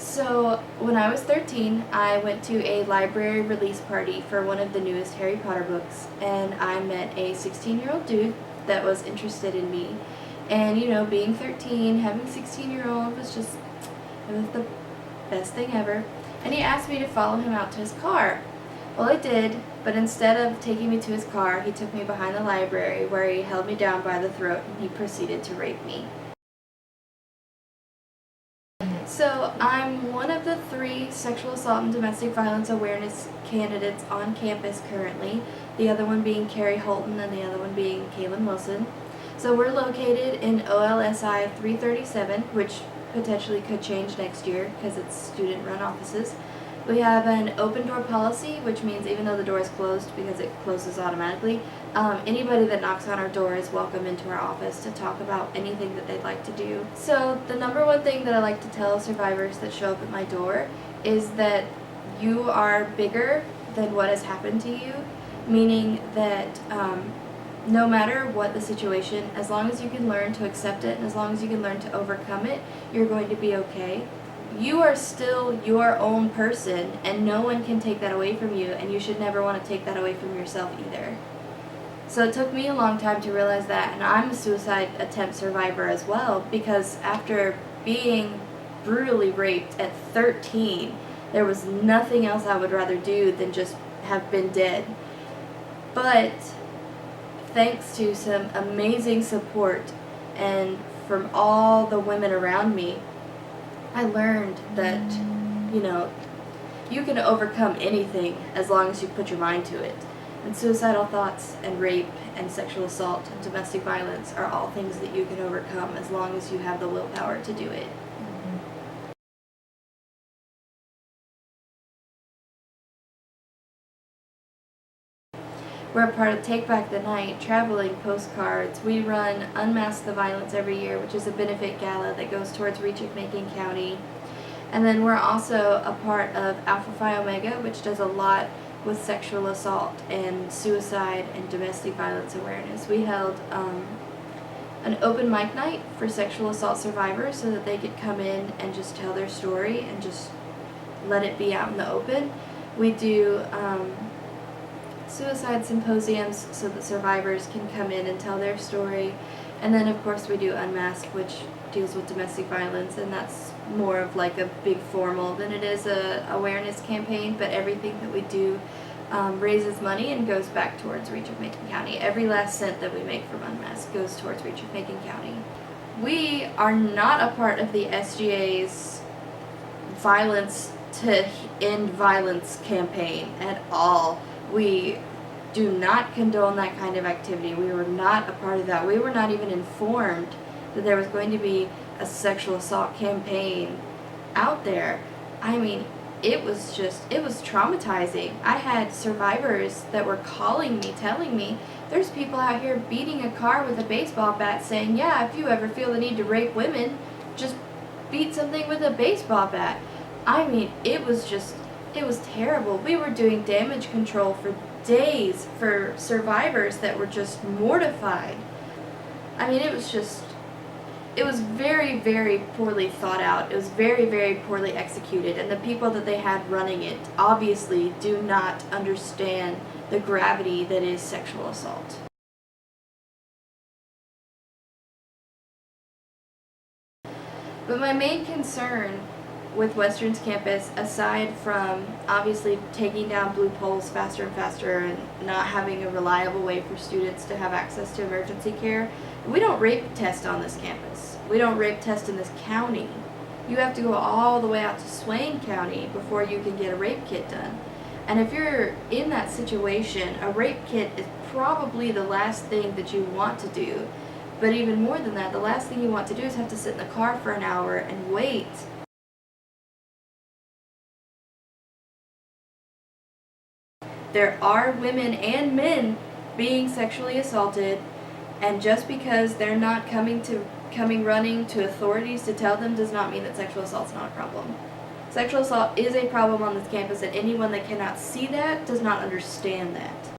So, when I was 13, I went to a library release party for one of the newest Harry Potter books, and I met a 16-year-old dude that was interested in me. And, being 13, having 16-year-old it was the best thing ever. And he asked me to follow him out to his car. Well, I did, but instead of taking me to his car, he took me behind the library where he held me down by the throat and he proceeded to rape me. So, I'm one of the 3 sexual assault and domestic violence awareness candidates on campus currently, the other one being Carrie Holton and the other one being Kaylin Wilson. So we're located in OLSI 337, which potentially could change next year because it's student-run offices. We have an open door policy, which means even though the door is closed, because it closes automatically, anybody that knocks on our door is welcome into our office to talk about anything that they'd like to do. So the number one thing that I like to tell survivors that show up at my door is that you are bigger than what has happened to you, meaning that no matter what the situation, as long as you can learn to accept it and as long as you can learn to overcome it, you're going to be okay. You are still your own person, and no one can take that away from you, and you should never want to take that away from yourself either. So it took me a long time to realize that, and I'm a suicide attempt survivor as well, because after being brutally raped at 13, there was nothing else I would rather do than just have been dead. But thanks to some amazing support and from all the women around me, I learned that, you can overcome anything as long as you put your mind to it. And suicidal thoughts and rape and sexual assault and domestic violence are all things that you can overcome as long as you have the willpower to do it. We're a part of Take Back the Night, traveling postcards. We run Unmask the Violence every year, which is a benefit gala that goes towards Reach of Macon County. And then we're also a part of Alpha Phi Omega, which does a lot with sexual assault and suicide and domestic violence awareness. We held an open mic night for sexual assault survivors so that they could come in and just tell their story and just let it be out in the open. We do suicide symposiums so that survivors can come in and tell their story. And then of course we do Unmask, which deals with domestic violence, and that's more of like a big formal than it is a awareness campaign, but everything that we do raises money and goes back towards Reach of Macon County. Every last cent that we make from Unmask goes towards Reach of Macon County. We are not a part of the SGA's violence to end violence campaign at all. We do not condone that kind of activity. We were not a part of that. We were not even informed that there was going to be a sexual assault campaign out there. I mean, it was traumatizing. I had survivors that were calling me, telling me, there's people out here beating a car with a baseball bat saying, yeah, if you ever feel the need to rape women, just beat something with a baseball bat. I mean, it was terrible. We were doing damage control for days for survivors that were just mortified. I mean, it was very, very poorly thought out. It was very, very poorly executed, and the people that they had running it obviously do not understand the gravity that is sexual assault. But my main concern with Western's campus, aside from obviously taking down blue poles faster and faster and not having a reliable way for students to have access to emergency care, we don't rape test on this campus. We don't rape test in this county. You have to go all the way out to Swain County before you can get a rape kit done. And if you're in that situation, a rape kit is probably the last thing that you want to do. But even more than that, the last thing you want to do is have to sit in the car for an hour and wait. There are women and men being sexually assaulted, and just because they're not coming running to authorities to tell them does not mean that sexual assault is not a problem. Sexual assault is a problem on this campus, and anyone that cannot see that does not understand that.